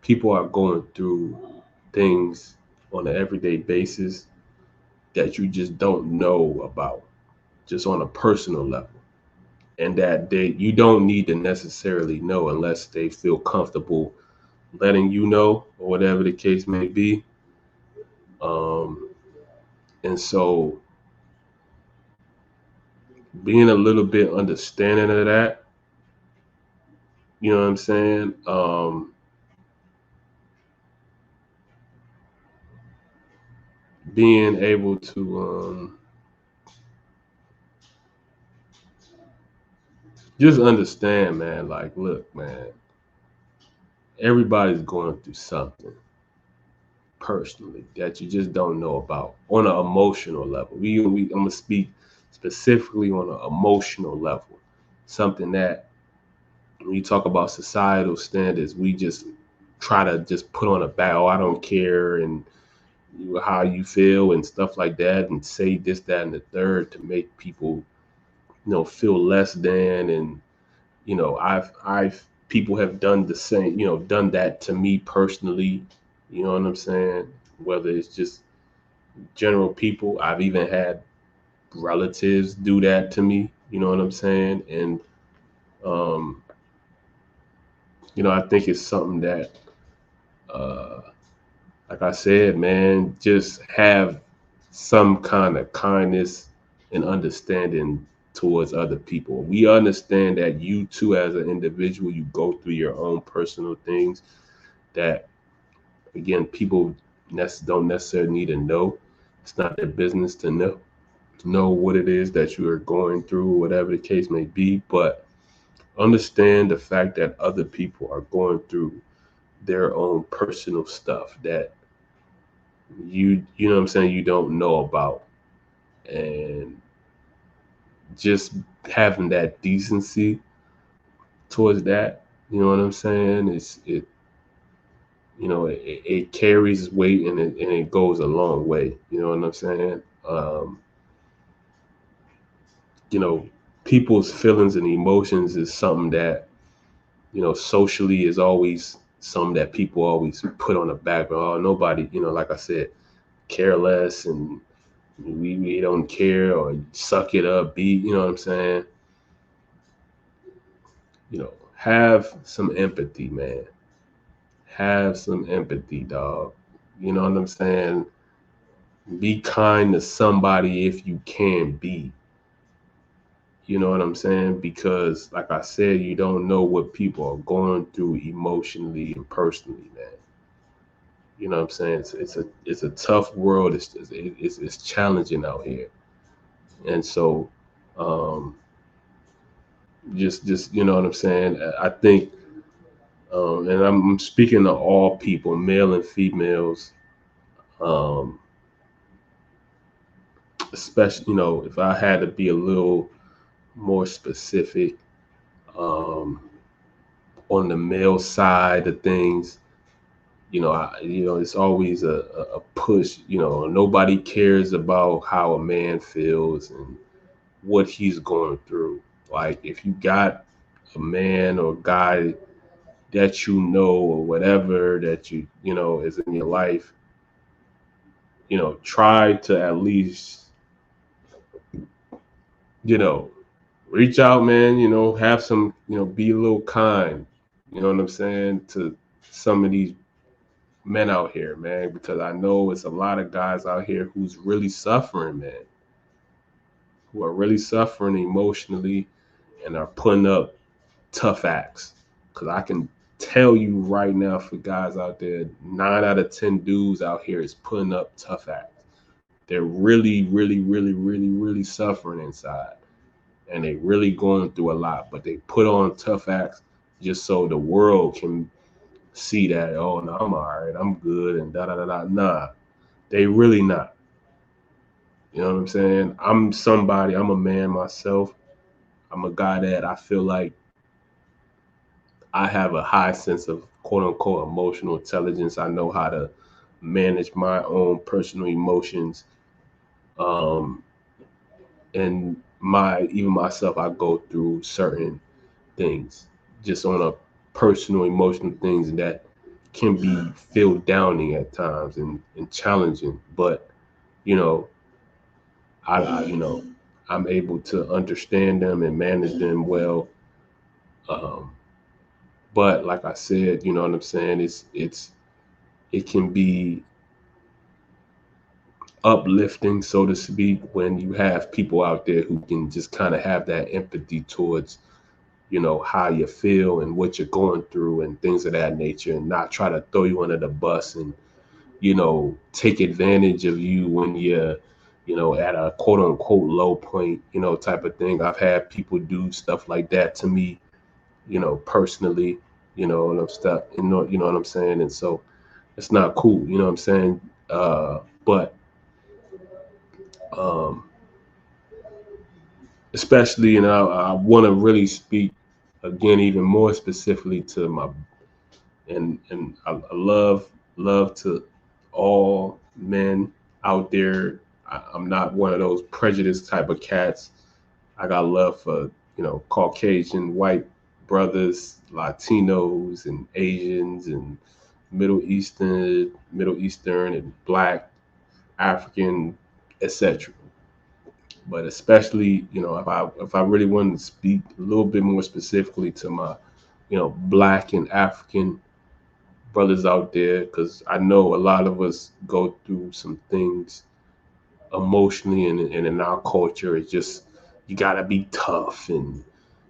people are going through things on an everyday basis that you just don't know about, just on a personal level, and that you don't need to necessarily know unless they feel comfortable letting you know, or whatever the case may be. Um, and so, being a little bit understanding of that, you know what I'm saying? Being able to just understand, man. Like, look, man, everybody's going through something personally that you just don't know about on an emotional level. I'm gonna speak specifically on an emotional level. Something that when you talk about societal standards, we just try to just put on a bow. I don't care, and how you feel and stuff like that, and say this, that, and the third to make people, feel less than. And I've people have done the same, done that to me personally. You know what I'm saying? Whether it's just general people, I've even had relatives do that to me. You know what I'm saying? And um, I think it's something that, uh, like I said, man, just have some kind of kindness and understanding towards other people. We understand that you too, as an individual, you go through your own personal things that, again, people don't necessarily need to know. It's not their business to know what it is that you are going through, whatever the case may be. But understand the fact that other people are going through their own personal stuff that you know what I'm saying, you don't know about. And just having that decency towards that, you know what I'm saying, it carries weight, and it goes a long way. You know what I'm saying? You know, people's feelings and emotions is something that, socially is always something that people always put on the background. Oh, nobody, like I said, careless and we don't care or suck it up, be, you know what I'm saying? Have some empathy, man. Have some empathy, dog. You know what I'm saying? Be kind to somebody if you can be. You know what I'm saying? Because, like I said, you don't know what people are going through emotionally and personally, man. You know what I'm saying? It's a tough world. It's challenging out here, and so um, just you know what I'm saying. I think, and I'm speaking to all people, male and females, um, especially if I had to be a little more specific um, on the male side of things. It's always a push. Nobody cares about how a man feels and what he's going through. Like if you got a man or guy that or whatever that is in your life, try to at least, you know, reach out, man, have some, be a little kind, you know what I'm saying, to some of these men out here, man, because I know it's a lot of guys out here who's really suffering, man, who are really suffering emotionally and are putting up tough acts. Because I can tell you right now, for guys out there, 9 out of 10 dudes out here is putting up tough acts. They're really, really, really, really, really suffering inside. And they really going through a lot, but they put on tough acts just so the world can see that, oh no, I'm all right, I'm good, and da da da da. Nah, they really not. You know what I'm saying? I'm a man myself. I'm a guy that I feel like I have a high sense of quote unquote emotional intelligence. I know how to manage my own personal emotions. Um, and even myself, I go through certain things just on a personal emotional things that can be feel downing at times and challenging. But, you know, I I'm able to understand them and manage them well. Um, but like I said, you know what I'm saying? It can be uplifting, so to speak, when you have people out there who can just kind of have that empathy towards, how you feel and what you're going through and things of that nature, and not try to throw you under the bus and, take advantage of you when you're, at a quote unquote low point, type of thing. I've had people do stuff like that to me, personally, and I'm stuff, you know what I'm saying? And so it's not cool, you know what I'm saying? But um, especially, and I want to really speak again, even more specifically to my, and I love to all men out there. I'm not one of those prejudiced type of cats. I got love for, Caucasian, white brothers, Latinos and Asians and Middle Eastern and Black, African, etc. But especially, if I really wanted to speak a little bit more specifically to my, Black and African brothers out there, because I know a lot of us go through some things emotionally, and in our culture, it's just you gotta be tough and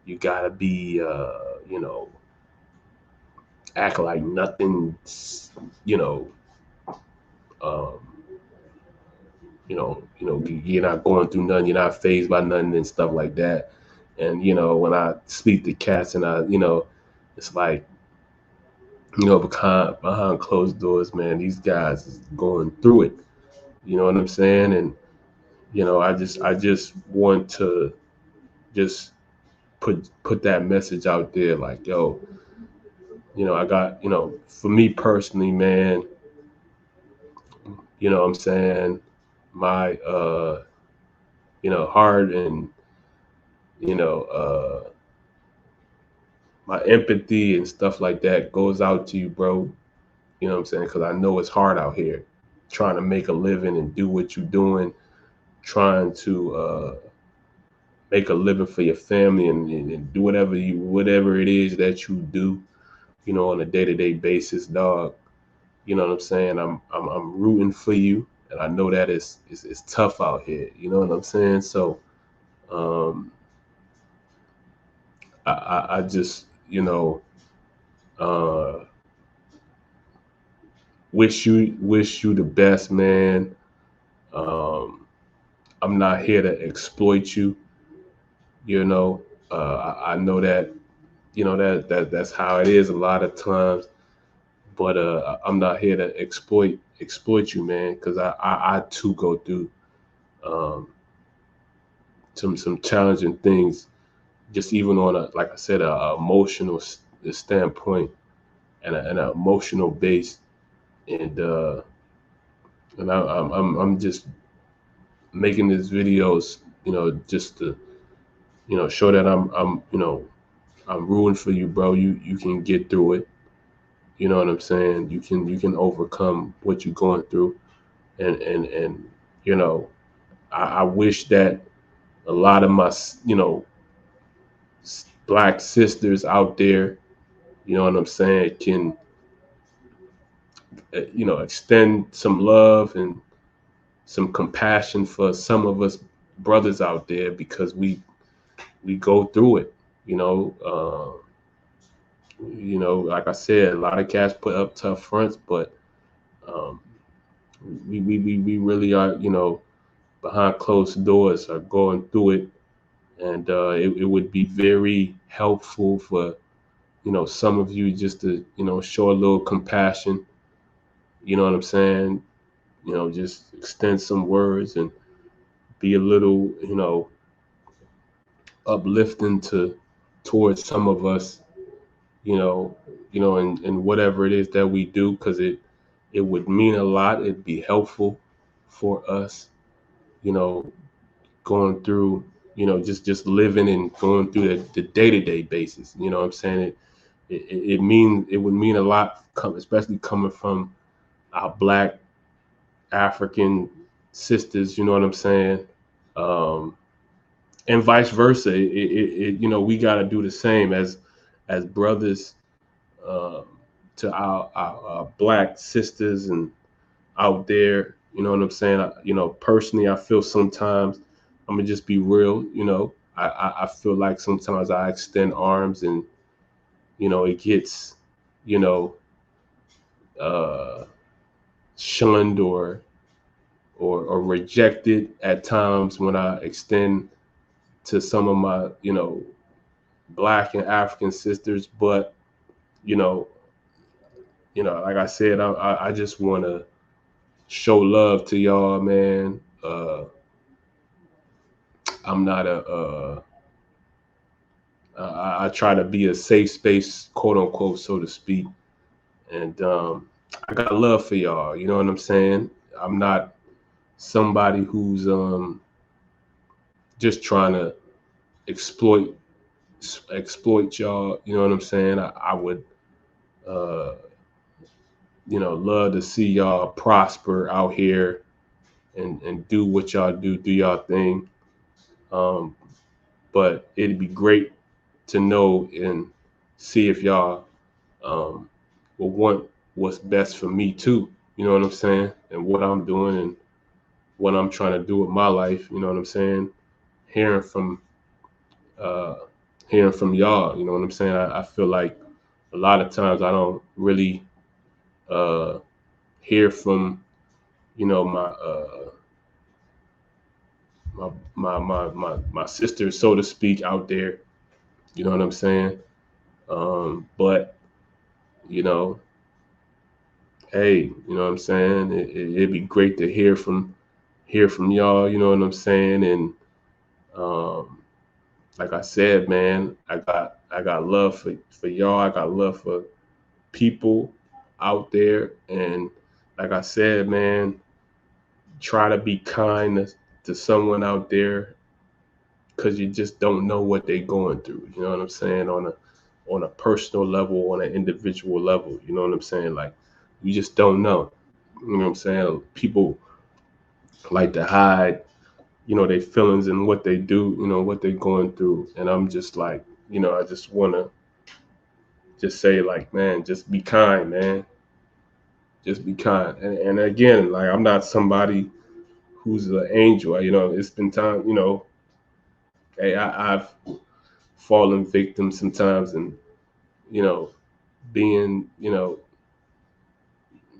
you gotta be, act like nothing's, you know, um, you're not going through nothing, you're not phased by nothing and stuff like that. And when I speak to cats, and it's like, behind closed doors, man, these guys is going through it. You know what I'm saying? And I just want to just put that message out there, like, yo, I got, for me personally, man, what I'm saying, my heart and you know uh my empathy and stuff like that goes out to you, bro. You know what I'm saying? Because I know it's hard out here. trying to make a living and do what you're doing, trying to make a living for your family and do whatever it is that you do, on a day-to-day basis, dog. You know what I'm saying? I'm rooting for you, and I know that it's tough out here. You know what I'm saying? So um, I just uh, wish you the best, man. Um, I'm not here to exploit you. You know, I know that that's how it is a lot of times. But I'm not here to exploit you, man, because I too go through um, some challenging things, just even on a, like I said, a emotional standpoint and an emotional base, and I'm just making these videos, just to show that I'm rooting for you, bro. You can get through it. You know what I'm saying? You can overcome what you're going through, and you know I wish that a lot of my black sisters out there, you know what I'm saying, can extend some love and some compassion for some of us brothers out there, because we go through it. You know, like I said, a lot of cats put up tough fronts, but um, we really are, behind closed doors are going through it, and it would be very helpful for some of you just to show a little compassion. You know what I'm saying? Just extend some words and be a little uplifting towards some of us. And whatever it is that we do, because it would mean a lot. It'd be helpful for us, you know, going through, just living and going through the day-to-day basis. You know what I'm saying? It would mean a lot, especially coming from our black African sisters. You know what I'm saying? Um, and vice versa. We got to do the same as brothers, um, to our black sisters and out there. You know what I'm saying? Personally, I feel sometimes, I'm gonna just be real. I feel like sometimes I extend arms and it gets you know uh, shunned or rejected at times when I extend to some of my black and African sisters. But you know like I said, I just want to show love to y'all, man. I'm not I try to be a safe space, quote unquote, so to speak. And I got love for y'all. You know what I'm saying? I'm not somebody who's just trying to exploit y'all. You know what I'm saying? I would uh, love to see y'all prosper out here and do what y'all do y'all thing. Um, but it'd be great to know and see if y'all will want what's best for me too. You know what I'm saying? And what I'm doing and what I'm trying to do with my life. You know what I'm saying? Hearing from uh, hearing from y'all. You know what I'm saying? I feel like a lot of times I don't really uh, hear from my my sisters, so to speak, out there. You know what I'm saying? But you know, hey, you know what I'm saying? It'd be great to hear from y'all. You know what I'm saying? And um, like I said, man, I got love for y'all. I got love for people out there, and like I said, man, try to be kind to someone out there, because you just don't know what they're going through. You know what I'm saying? On a personal level, on an individual level. You know what I'm saying? Like, you just don't know. You know what I'm saying? People like to hide, their feelings and what they do, what they're going through. And I'm just like, I just want to just say, like, man, just be kind, man. Just be kind. And again, like, I'm not somebody who's an angel. It's been time, hey, I've fallen victim sometimes, and, being,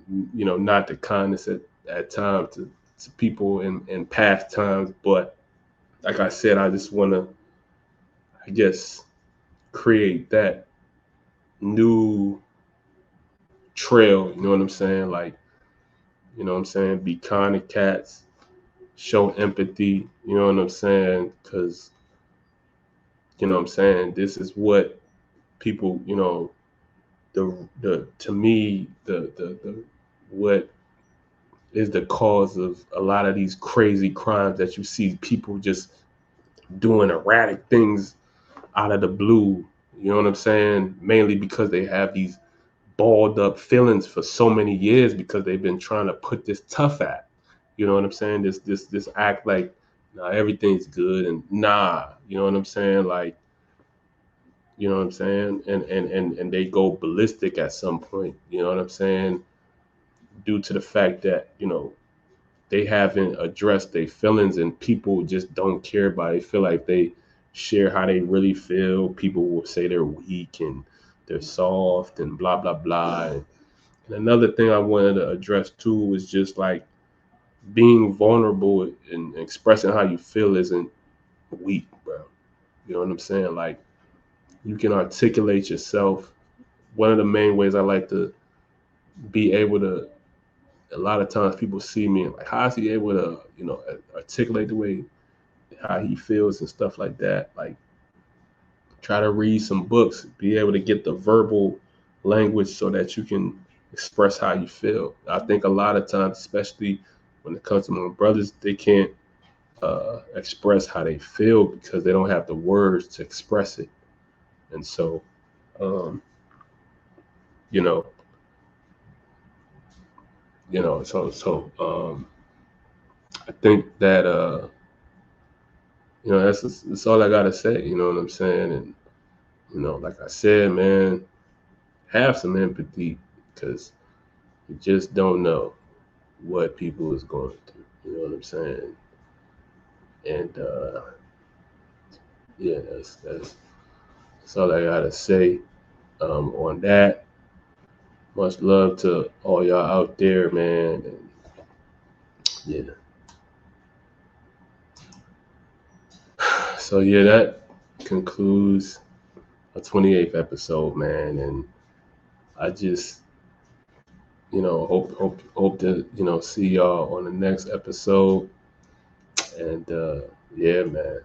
not the kindness at times to people in past times. But like I said, I just want to, I guess, create that new trail. You know what I'm saying? Like, be kind to cats, show empathy. You know what I'm saying? Because, this is what people, the to me, the what is the cause of a lot of these crazy crimes that you see people just doing erratic things out of the blue. You know what I'm saying? Mainly because they have these balled up feelings for so many years because they've been trying to put this tough act. You know what I'm saying? This act like, nah, everything's good, and nah, you know what I'm saying? Like, you know what I'm saying? And they go ballistic at some point. You know what I'm saying? Due to the fact that, they haven't addressed their feelings, and people just don't care about it. They feel like they share how they really feel. People will say they're weak and they're soft and blah blah blah. And another thing I wanted to address too was just like being vulnerable and expressing how you feel isn't weak, bro. You know what I'm saying? Like, you can articulate yourself. One of the main ways I like to be able to, a lot of times people see me like, how is he able to, articulate the way how he feels and stuff like that. Like, try to read some books, be able to get the verbal language so that you can express how you feel. I think a lot of times, especially when it comes to my brothers, they can't express how they feel because they don't have the words to express it. And so, um, you know, I think that that's all I gotta say. You know what I'm saying? And like I said, man, have some empathy because you just don't know what people is going through. You know what I'm saying? And yeah, that's all I gotta say on that. Much love to all y'all out there, man. And yeah. So yeah, that concludes a 28th episode, man. And I just, hope to, see y'all on the next episode. And yeah, man.